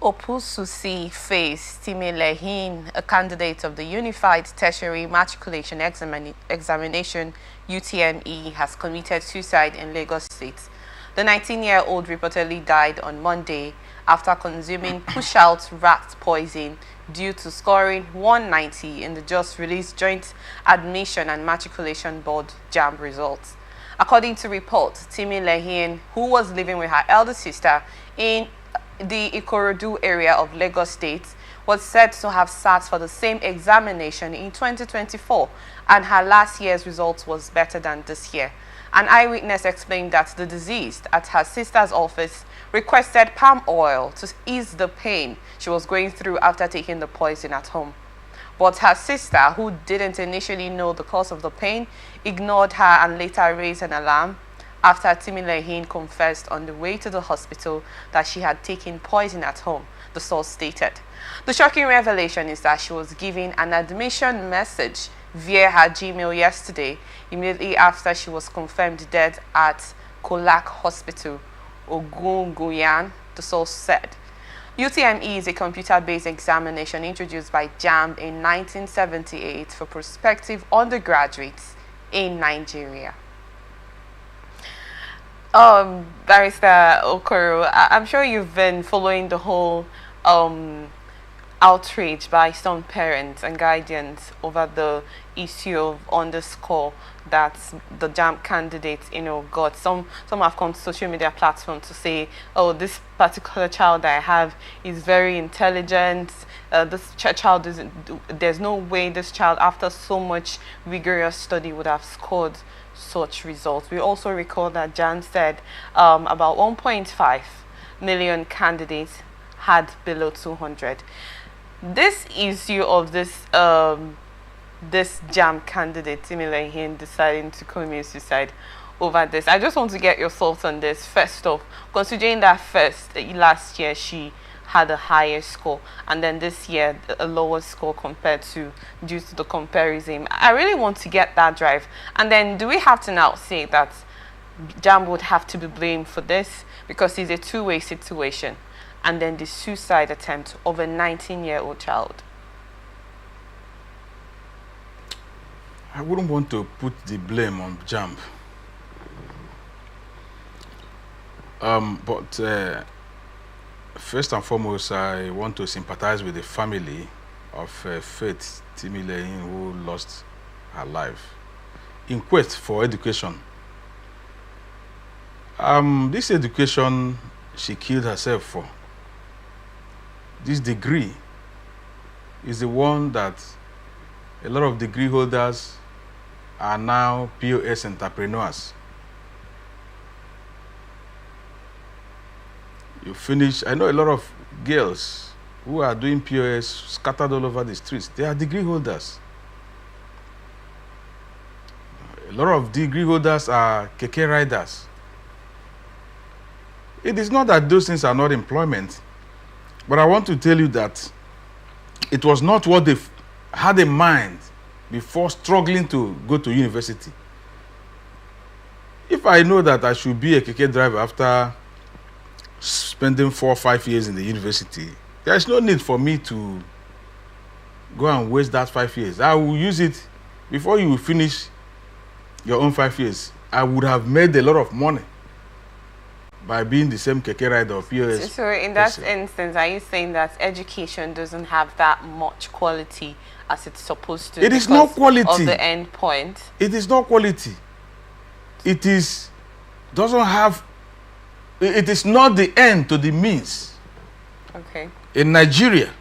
Opesusi faced Timilehin, a candidate of the Unified Tertiary Matriculation Examination (UTME), has committed suicide in Lagos State. The 19-year-old reportedly died on Monday after consuming push-out rat poison due to scoring 190 in the just-released Joint Admission and Matriculation Board JAMB results. According to reports, Timilehin, who was living with her elder sister in the Ikorodu area of Lagos State, was said to have sat for the same examination in 2024, and her last year's results was better than this year. An eyewitness explained that the deceased at her sister's office requested palm oil to ease the pain she was going through after taking the poison at home. But her sister, who didn't initially know the cause of the pain, ignored her and later raised an alarm after Timilehin confessed on the way to the hospital that she had taken poison at home, the source stated. The shocking revelation is that she was given an admission message via her Gmail yesterday, immediately after she was confirmed dead at Kolak Hospital, Ogunguyan, the source said. UTME is a computer-based examination introduced by JAMB in 1978 for prospective undergraduates in Nigeria. Barrister Okoro, I'm sure you've been following the whole outrage by some parents and guardians over the issue of underscore that the JAMB candidates, got. Some have come to social media platforms to say, oh, this particular child I have is very intelligent. This child there's no way this child, after so much rigorous study, would have scored such results. We also recall that Jan said about 1.5 million candidates had below 200. This issue of this JAMB candidate, Timilehin, deciding to commit suicide over this, I just want to get your thoughts on this. First off, considering that last year she had a higher score, and then this year a lower score due to the comparison. I really want to get that drive. And then do we have to now say that JAMB would have to be blamed for this because it's a two-way situation, and then the suicide attempt of a 19-year-old child? I wouldn't want to put the blame on JAMB. But first and foremost, I want to sympathize with the family of Faith Timilehin, who lost her life in quest for education. This education she killed herself for. This degree is the one that a lot of degree holders are now POS entrepreneurs. You finish, I know a lot of girls who are doing POS scattered all over the streets. They are degree holders. A lot of degree holders are keke riders. It is not that those things are not employment, but I want to tell you that it was not what they had in mind before struggling to go to university. If I know that I should be a keke driver after spending 4 or 5 years in the university, there is no need for me to go and waste that 5 years. I will use it before you finish your own 5 years. I would have made a lot of money by being the same keke rider or POS. So in that instance, are you saying that education doesn't have that much quality as it's supposed to? It is not quality. Of the end point. It is not quality. It is not the end to the means. Okay. In Nigeria.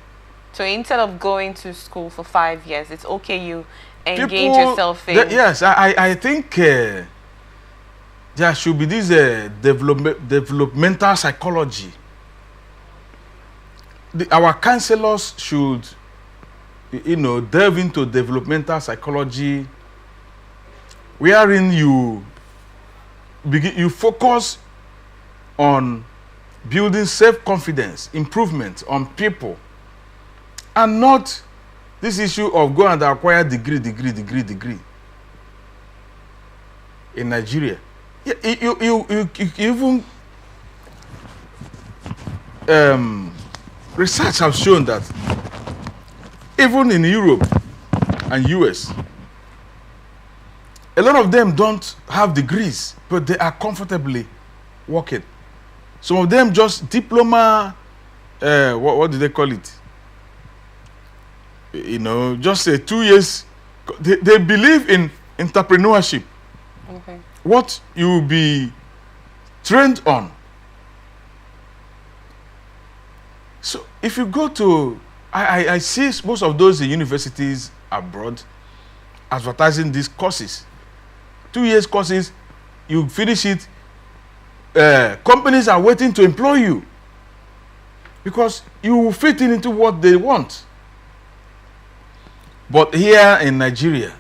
So instead of going to school for 5 years, it's okay you engage yourself in. Yes, I think there should be this developmental psychology. Our counselors should, delve into developmental psychology, wherein you focus on building self-confidence, improvement on people, and not this issue of go and acquire degree in Nigeria. You even research has shown that even in Europe and US, a lot of them don't have degrees, but they are comfortably working. Some of them just diploma, what do they call it? You know, just 2 years. They believe in entrepreneurship. Okay. What you will be trained on. So if you go to, I see most of those universities abroad advertising these courses. 2 years courses, you finish it, companies are waiting to employ you because you will fit into what they want. But here in Nigeria,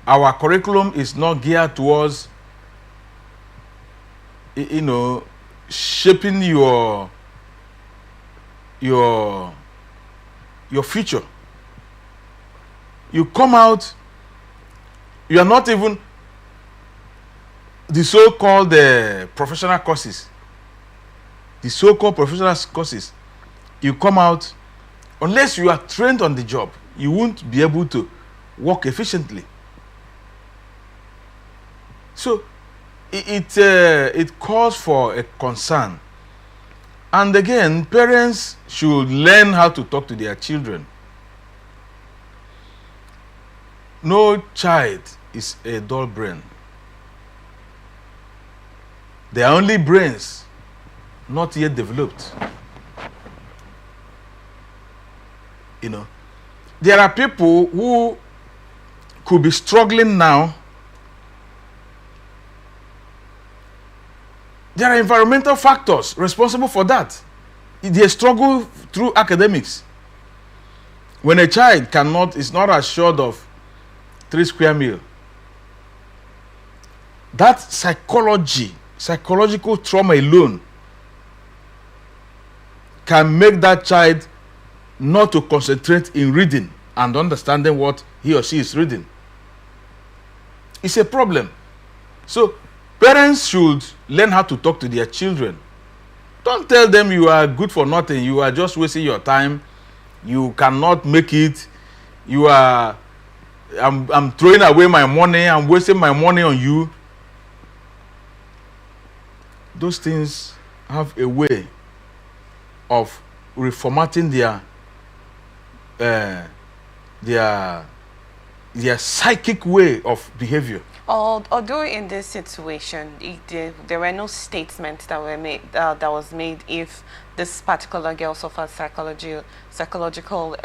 our curriculum is not geared towards, you know, shaping your future. You come out, you are not even the so-called professional courses. The so-called professional courses, you come out, unless you are trained on the job, you won't be able to work efficiently. So it calls for a concern. And again, parents should learn how to talk to their children. No child is a dull brain. They are only brains not yet developed. You know, there are people who could be struggling now. There are environmental factors responsible for that. They struggle through academics. When a child is not assured of 3 square meals, that psychological trauma alone can make that child not to concentrate in reading and understanding what he or she is reading. It's a problem. So parents should learn how to talk to their children. Don't tell them you are good for nothing. You are just wasting your time. You cannot make it. I'm throwing away my money. I'm wasting my money on you. Those things have a way of reformatting their psychic way of behavior. Although in this situation, there were no statements that were made that was made if this particular girl suffered psychological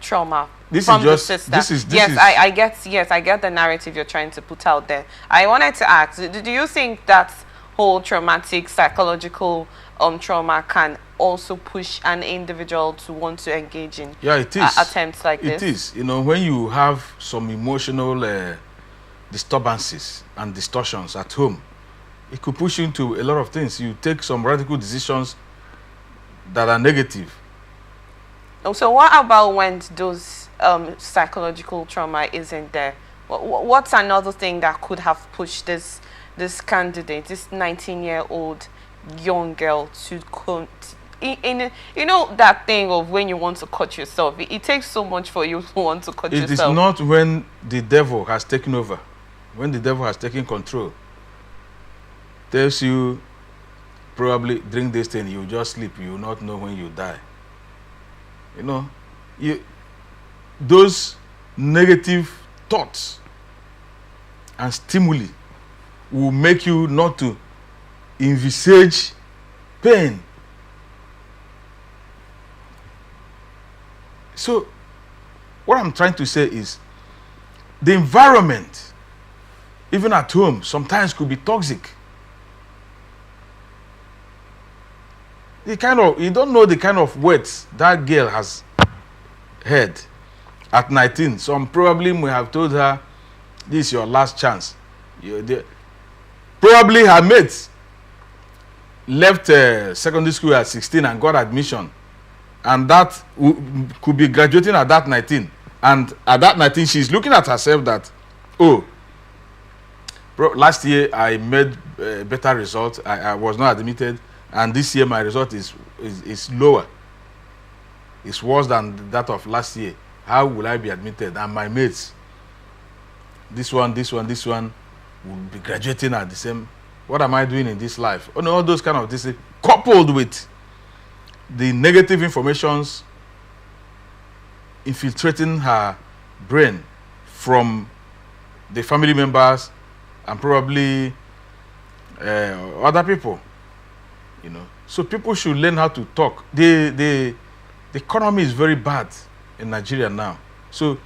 trauma from the sister. I get the narrative you're trying to put out there. I wanted to ask, do you think that whole traumatic psychological trauma can also push an individual to want to engage in attempts like this? It is. You know, when you have some emotional disturbances and distortions at home, it could push you into a lot of things. You take some radical decisions that are negative. So what about when those psychological trauma isn't there? What's another thing that could have pushed this candidate, this 19-year-old young girl, to you know that thing of when you want to cut yourself, it takes so much for you to want to cut yourself. It is not when the devil has taken over, when the devil has taken control. Tells you, probably drink this thing, you just sleep, you will not know when you die. You know, those negative thoughts and stimuli will make you not to envisage pain. So what I'm trying to say is the environment, even at home, sometimes could be toxic. You don't know the kind of words that girl has heard at 19. Some probably may have told her, this is your last chance. Probably her mates left secondary school at 16 and got admission. And that could be graduating at that 19. And at that 19, she's looking at herself that, oh, last year I made better results. I was not admitted. And this year my result is lower. is worse than that of last year. How will I be admitted? And my mates, this one will be graduating at the same. What am I doing in this life? Oh, no, all those kind of things, coupled with the negative informations infiltrating her brain from the family members and probably other people, you know. So people should learn how to talk. The economy is very bad in Nigeria now. So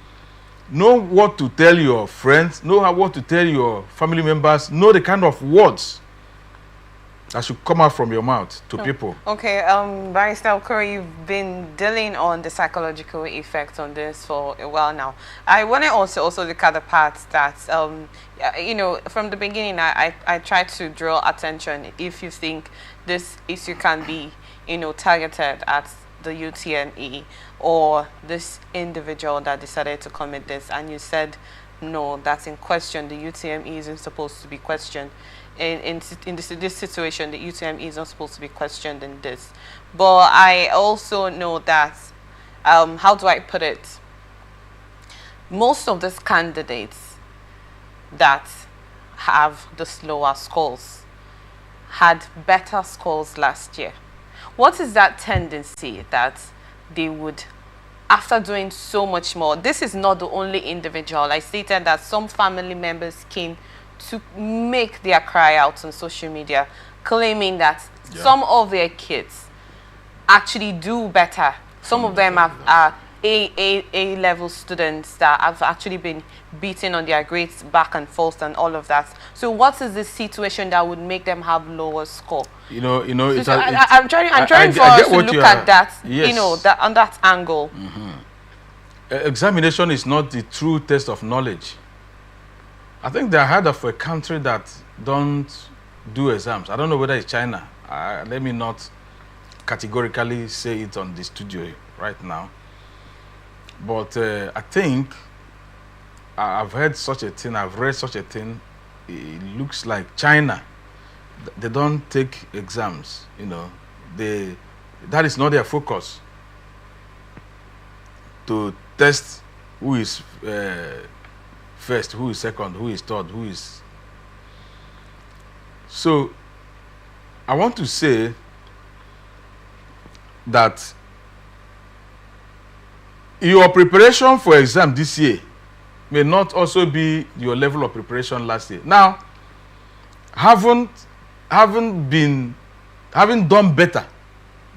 know what to tell your friends, know what to tell your family members, know the kind of words that should come out from your mouth to people. Okay, Barrister Okoro, you've been dealing on the psychological effects on this for a while now. I want to also look at the part that, you know, from the beginning, I tried to draw attention if you think this issue can be, you know, targeted at the UTME or this individual that decided to commit this, and you said no, that's in question. The UTME isn't supposed to be questioned. In this situation, the UTME is not supposed to be questioned in this. But I also know that, how do I put it? Most of these candidates that have the slower scores had better scores last year. What is that tendency that they would, after doing so much more? This is not the only individual. I stated that some family members came to make their cry out on social media, claiming that some of their kids actually do better. Some of them are A-level students that have actually been beaten on their grades back and forth and all of that. So what is the situation that would make them have lower score? You know. I'm trying for us to look at that. Yes. You know, that on that angle. Examination is not the true test of knowledge. I think they're ahead of a country that don't do exams. I don't know whether it's China. Let me not categorically say it on the studio right now. But I think I've heard such a thing, I've read such a thing. It looks like China, they don't take exams, you know. That is not their focus, to test who is first, who is second, who is third, who is. So I want to say that your preparation for exam this year may not also be your level of preparation last year. Now, having done better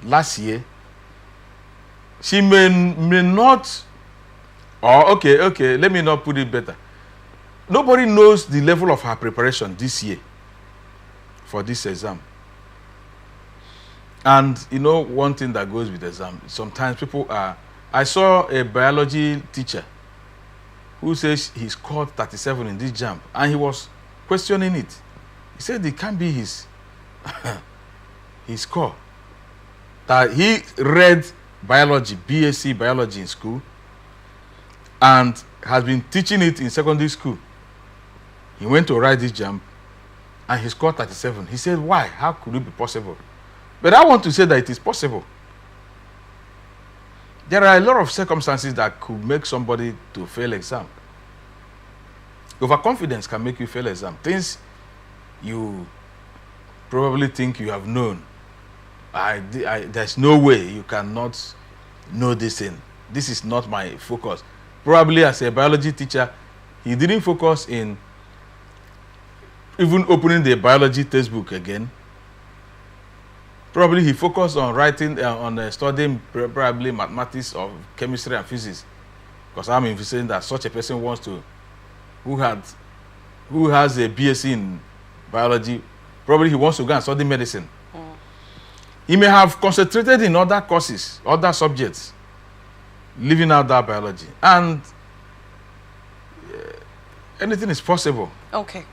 last year, she may not, or okay, let me not put it better. Nobody knows the level of her preparation this year for this exam. And you know, one thing that goes with exam, sometimes people are, I saw a biology teacher who says he scored 37 in this jam, and he was questioning it. He said it can't be his score. That he read biology, BSc biology in school, and has been teaching it in secondary school. He went to write this jam, and he scored 37. He said, why? How could it be possible? But I want to say that it is possible. There are a lot of circumstances that could make somebody to fail exam. Overconfidence can make you fail exam. Things you probably think you have known. There's no way you cannot know this thing. This is not my focus. Probably as a biology teacher, he didn't focus in even opening the biology textbook again. Probably he focused on writing, on studying probably mathematics or chemistry and physics. Because I'm envisioning that such a person wants to, who has a BSc in biology, probably he wants to go and study medicine. He may have concentrated in other courses, other subjects, leaving out that biology. And anything is possible. Okay.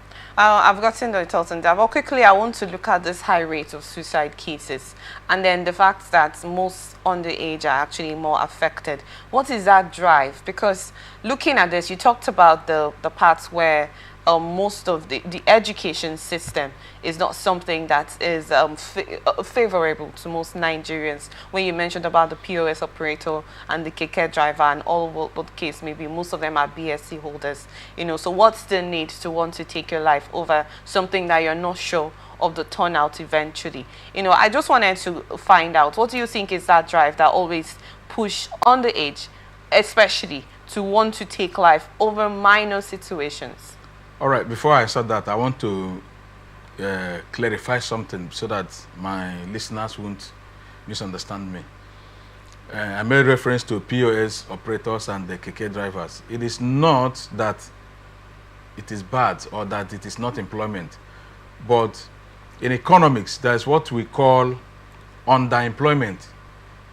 I've gotten the thoughts on that. But quickly, I want to look at this high rate of suicide cases and then the fact that most underage are actually more affected. What is that drive? Because looking at this, you talked about the parts where most of the education system is not something that is favorable to most Nigerians. When you mentioned about the POS operator and the keke driver and all what the case may be, most of them are BSc holders. You know, so what's the need to want to take your life over something that you're not sure of the turnout eventually? You know, I just wanted to find out, what do you think is that drive that always push underage, especially, to want to take life over minor situations? All right, before I start that, I want to clarify something so that my listeners won't misunderstand me. I made reference to POS operators and the keke drivers. It is not that it is bad or that it is not employment, but in economics, there's what we call underemployment.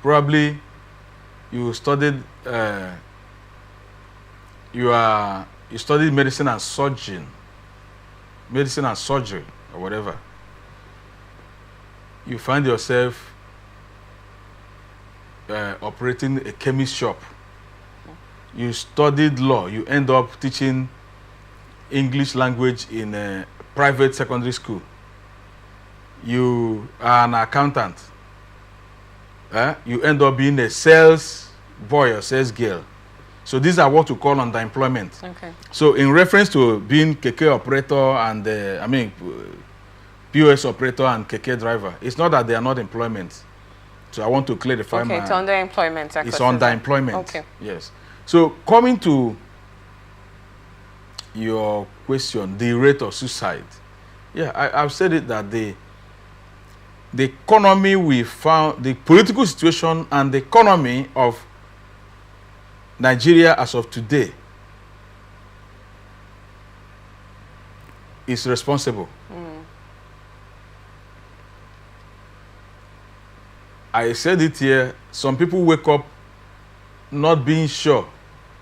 Probably you studied you studied medicine and surgery, or whatever. You find yourself operating a chemist shop. You studied law. You end up teaching English language in a private secondary school. You are an accountant. You end up being a sales boy or sales girl. So these are what we call underemployment. Okay. So in reference to being keke operator and POS operator and keke driver, it's not that they are not employment. So I want to clarify. Okay, it's underemployment. It's underemployment. Okay. Yes. So coming to your question, the rate of suicide. Yeah, I've said it that the economy we found, the political situation and the economy of Nigeria as of today is responsible. I said it here, some people wake up not being sure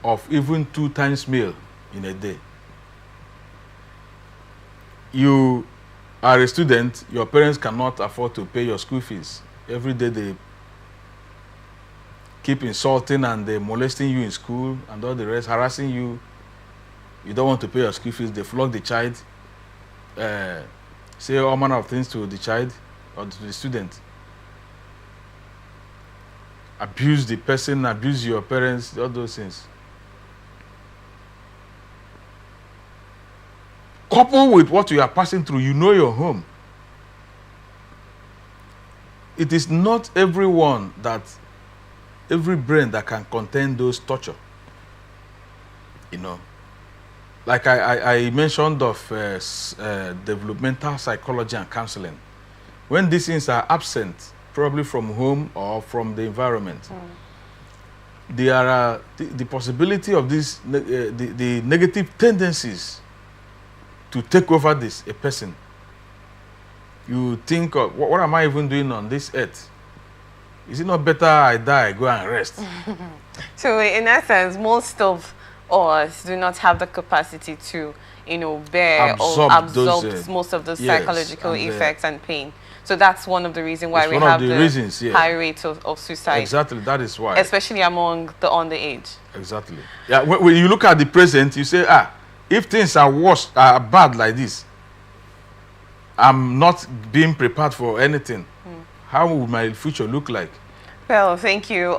of even 2 times meal in a day. You are a student, your parents cannot afford to pay your school fees. Every day they keep insulting and they molesting you in school and all the rest, harassing you. You don't want to pay your school fees, they flog the child, say all manner of things to the child or to the student. Abuse the person, abuse your parents, all those things. Coupled with what you are passing through, you know your home. It is not every brain that can contain those torture. You know, like I mentioned of developmental psychology and counseling. When these things are absent, probably from home or from the environment, there are the possibility of this, the negative tendencies to take over a person. You think, what am I even doing on this earth? Is it not better I die, go and rest? So in essence, most of us do not have the capacity to, you know, bear or absorb most of the psychological effects and pain. So that's one of the reasons why we have the high rate of suicide. Exactly, that is why. Especially among the underage. Exactly. Yeah, when you look at the present, you say, if things are worse, are bad like this, I'm not being prepared for anything. How will my future look like? Well, thank you.